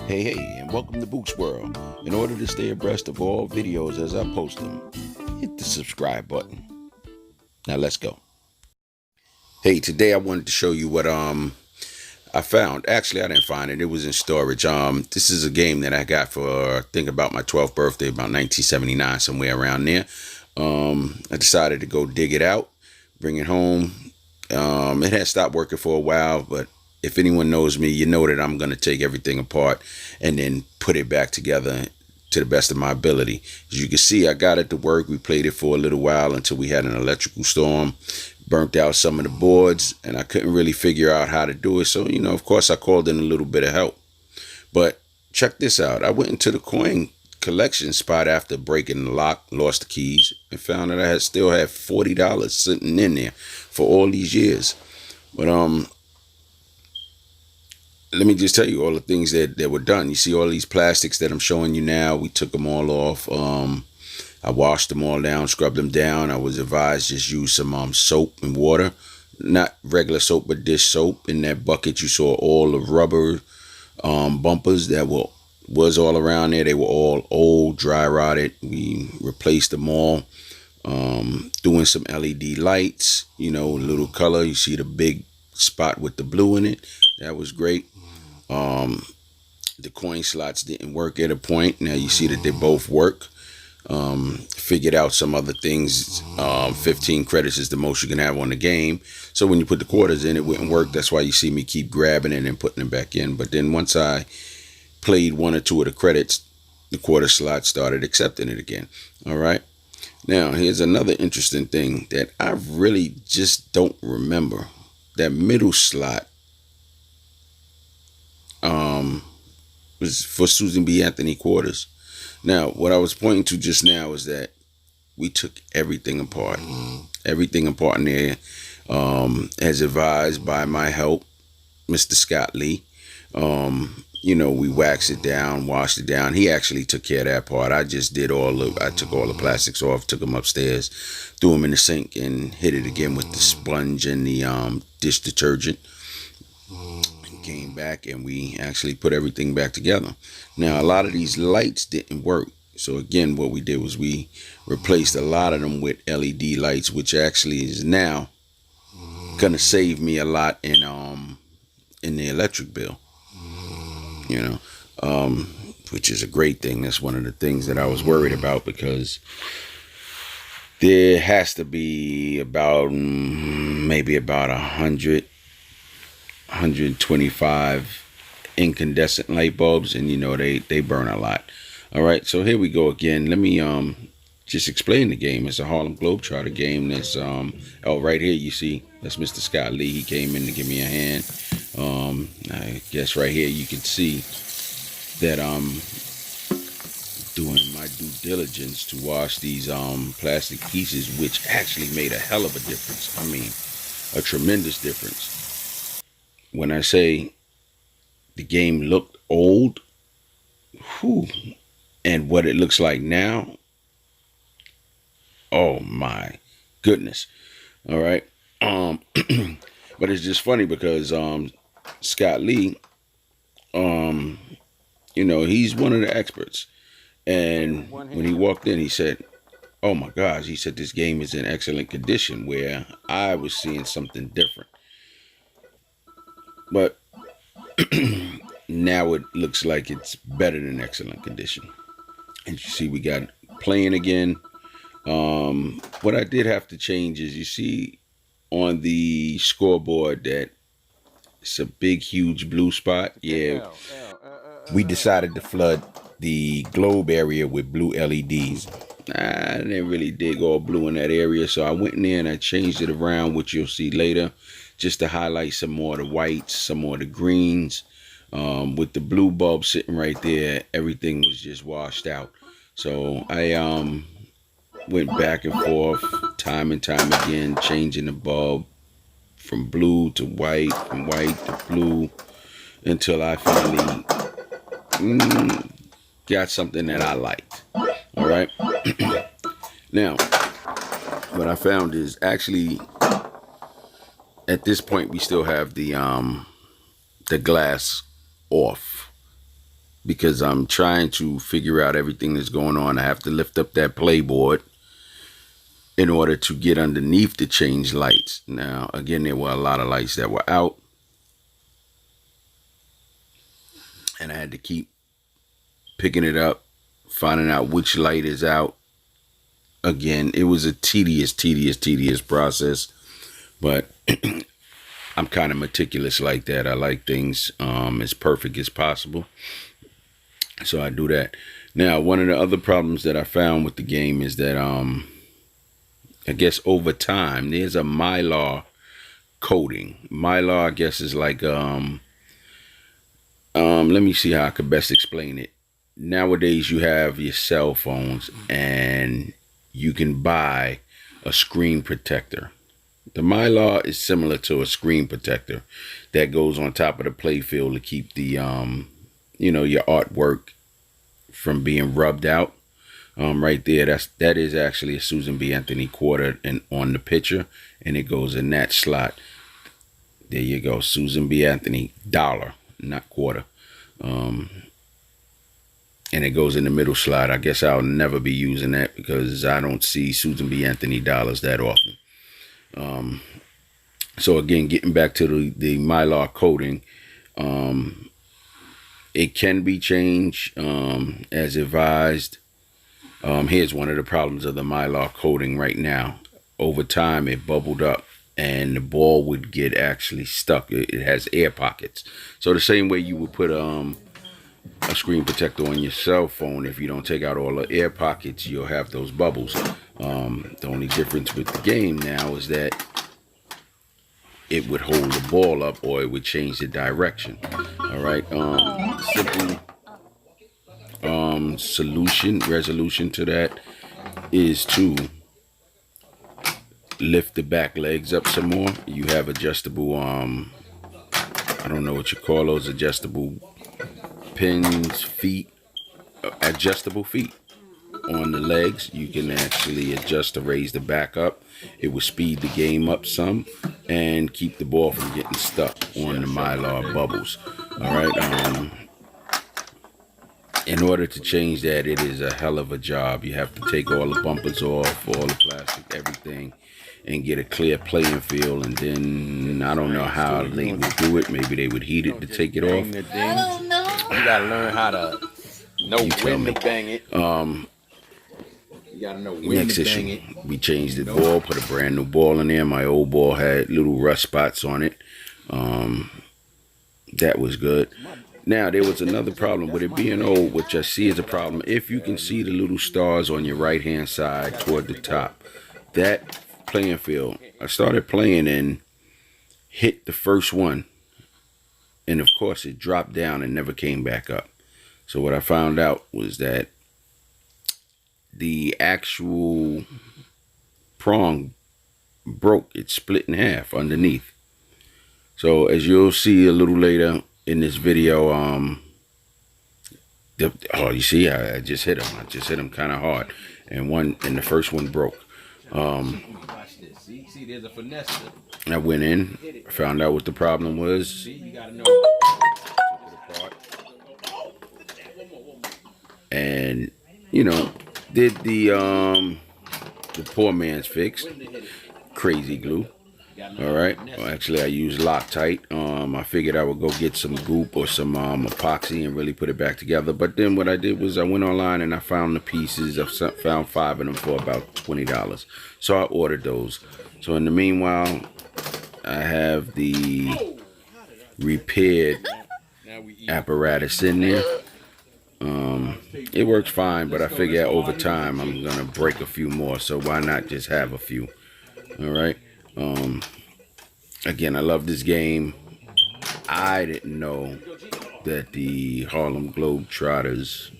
Hey, and welcome to Buke's World. In order to stay abreast of all videos as I post them, hit the subscribe button. Now let's go. Hey, today I wanted to show you what I found. Actually, I didn't find it. It was in storage. This is a game that I got for I think about my 12th birthday, about 1979, somewhere around there. I decided to go dig it out, bring it home. It had stopped working for a while, but if anyone knows me, you know that I'm going to take everything apart and then put it back together to the best of my ability. As you can see, I got it to work. We played it for a little while until we had an electrical storm, burnt out some of the boards, and I couldn't really figure out how to do it. So, of course, I called in a little bit of help. But check this out. I went into the coin collection spot after breaking the lock, lost the keys, and found that I still had $40 sitting in there for all these years. But let me just tell you all the things that were done. You see all these plastics that I'm showing you now. We took them all off. I washed them all down, scrubbed them down. I was advised just use some soap and water, not regular soap, but dish soap. In that bucket, you saw all the rubber bumpers that was all around there. They were all old, dry rotted. We replaced them all. Doing some LED lights, little color. You see the big spot with the blue in it. That was great. The coin slots didn't work at a point. Now you see that they both work. Figured out some other things. 15 credits is the most you can have on the game. So when you put the quarters in, it wouldn't work. That's why you see me keep grabbing it and putting it back in. But then once I played one or two of the credits, the quarter slot started accepting it again. All right. Now here's another interesting thing that I really just don't remember. That middle slot was for Susan B. Anthony quarters. Now, what I was pointing to just now is that we took everything apart. Everything apart in there, as advised by my help, Mr. Scott Lee. We waxed it down, washed it down. He actually took care of that part. I just did I took all the plastics off, took them upstairs, threw them in the sink, and hit it again with the sponge and the dish detergent. Came back and we actually put everything back together. Now a lot of these lights didn't work, so again what we did was we replaced a lot of them with LED lights, which actually is now gonna save me a lot in the electric bill, which is a great thing. That's one of the things that I was worried about, because there has to be about maybe about 125 incandescent light bulbs, and they burn a lot. All right, so here we go again. Let me just explain the game. It's a Harlem Globetrotter game. That's right here you see that's Mr. Scott Lee. He came in to give me a hand. I guess right here you can see that I'm doing my due diligence to wash these plastic pieces, which actually made a hell of a difference. I mean, a tremendous difference. When I say the game looked old, and what it looks like now, oh my goodness. All right. But it's just funny because Scott Lee, he's one of the experts. And when he walked in, he said, oh my gosh, he said this game is in excellent condition, where I was seeing something different. But now it looks like it's better than excellent condition. And you see we got playing again. What I did have to change is, you see on the scoreboard that it's a big, huge blue spot. Yeah, we decided to flood the globe area with blue LEDs. I didn't really dig all blue in that area, so I went in there and I changed it around, which you'll see later, just to highlight some more of the whites, some more of the greens. With the blue bulb sitting right there, everything was just washed out. So I went back and forth time and time again, changing the bulb from blue to white, from white to blue, until I finally got something that I liked. All right. Now, what I found is actually at this point we still have the glass off. because I'm trying to figure out everything that's going on. I have to lift up that playboard in order to get underneath the change lights. Now, again, there were a lot of lights that were out, and I had to keep picking it up, finding out which light is out. Again, it was a tedious process, but I'm kind of meticulous like that. I like things as perfect as possible, so I do that. Now, one of the other problems that I found with the game is that I guess over time there's a mylar coating. Mylar, I guess, is like let me see how I could best explain it. Nowadays you have your cell phones and you can buy a screen protector. The mylar is similar to a screen protector that goes on top of the playfield to keep the your artwork from being rubbed out. Right there, that is actually a Susan B. Anthony quarter and on the picture, and it goes in that slot. There you go, Susan B. Anthony dollar, not quarter. And it goes in the middle slot. I guess I'll never be using that because I don't see Susan B. Anthony dollars that often. So again, getting back to the mylar coating, it can be changed as advised. Here's one of the problems of the mylar coating right now. Over time, it bubbled up and the ball would get actually stuck. It has air pockets. So the same way you would put a screen protector on your cell phone, if you don't take out all the air pockets, you'll have those bubbles. The only difference with the game now is that it would hold the ball up or it would change the direction. All right. Simple resolution to that is to lift the back legs up some more. You have adjustable I don't know what you call those, adjustable pins, feet, adjustable feet on the legs. You can actually adjust to raise the back up. It will speed the game up some and keep the ball from getting stuck on the mylar bubbles. All right. In order to change that, it is a hell of a job. You have to take all the bumpers off, all the plastic, everything, and get a clear playing field. And then I don't know how they would do it. Maybe they would heat it to take it off. I don't know. You gotta learn how to know when to bang it. You gotta know when Next to bang issue, it. we changed the ball, put a brand new ball in there. My old ball had little rust spots on it. That was good. Now, there was another problem with it being old, which I see as a problem. If you can see the little stars on your right-hand side toward the top, that playing field, I started playing and hit the first one. And, of course, it dropped down and never came back up. So what I found out was that the actual prong broke. It split in half underneath. So, as you'll see a little later in this video, you see, I just hit him. I just hit him kind of hard, and the first one broke. See, there's a finesse. I went in, found out what the problem was. See, you gotta know. And did the poor man's fix. Crazy glue. All right. Well, actually, I used Loctite. I figured I would go get some goop or some epoxy and really put it back together. But then what I did was I went online and I found the pieces. I found 5 of them for about $20. So I ordered those. So in the meanwhile, I have the repaired apparatus in there. It works fine, but I figure over time I'm gonna break a few more. So why not just have a few? All right. Again, I love this game. I didn't know that the Harlem Globetrotters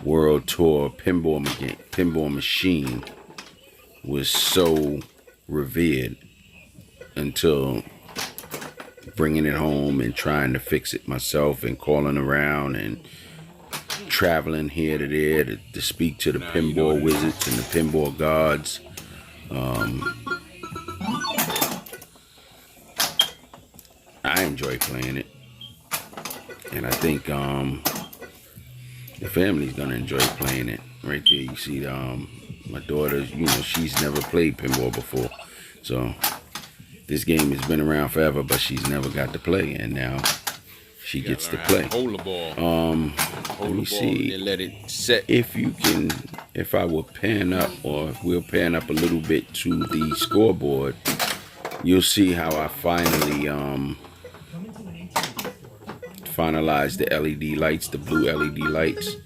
World Tour pinball machine was so revered until bringing it home and trying to fix it myself and calling around and traveling here to there to speak to the pinball wizards and the pinball gods. I enjoy playing it, and I think the family's gonna enjoy playing it. Right there, you see my daughter, you know, she's never played pinball before. So this game has been around forever, but she's never got to play, and now she gets to play. Hold the ball. Let me see and let it set. If you can, if I will pan up, or if we'll pan up a little bit to the scoreboard, you'll see how I finally finalized the LED lights, the blue LED lights,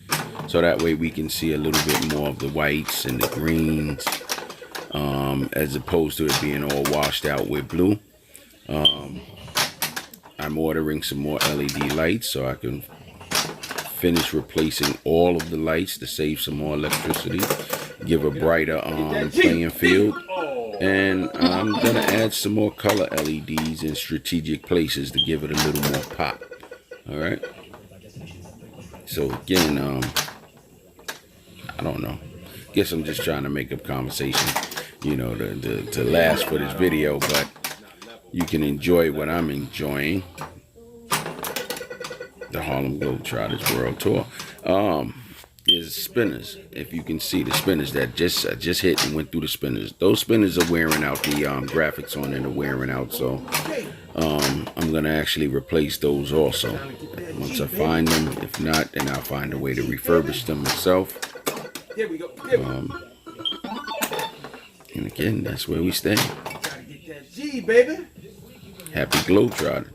so that way we can see a little bit more of the whites and the greens, as opposed to it being all washed out with blue. I'm ordering some more LED lights so I can finish replacing all of the lights to save some more electricity, give a brighter playing field, and I'm gonna add some more color LEDs in strategic places to give it a little more pop. All right, so again, I don't know, guess I'm just trying to make up conversation, you know, to last for this video, but you can enjoy what I'm enjoying. The Harlem Globetrotters World Tour. Is spinners. If you can see the spinners that I just hit and went through the spinners. Those spinners are wearing out. The graphics on them are wearing out. So I'm gonna actually replace those also once I find them. If not, then I'll find a way to refurbish them myself. And again, that's where we stay. Happy Globetrotter.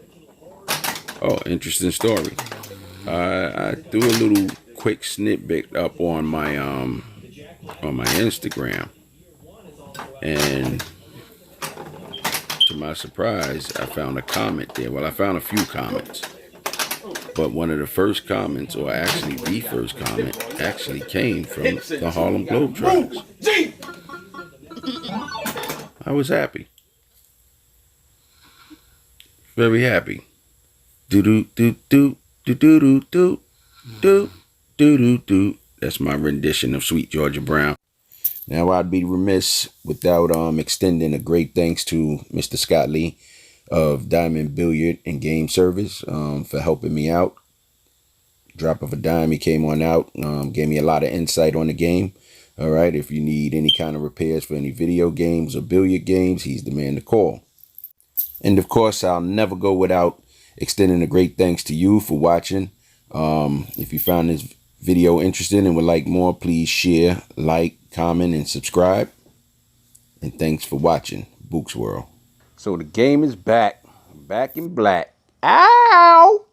Oh, interesting story. I threw a little quick snippet up on my Instagram, and to my surprise, I found a comment there. Well, I found a few comments, but one of the first comments, or actually the first comment, actually came from the Harlem Globetrotters. I was happy, very happy. Do do do do do do do do do do do do. That's my rendition of Sweet Georgia Brown. Now, I'd be remiss without extending a great thanks to Mr. Scott Lee of Diamond Billiard and Game Service for helping me out. Drop of a dime, he came on out, gave me a lot of insight on the game. All right, if you need any kind of repairs for any video games or billiard games, he's the man to call. And of course, I'll never go without extending a great thanks to you for watching. If you found this video interesting and would like more, please share, like, comment, and subscribe. And thanks for watching Buke's World. So the game is back in black. Ow!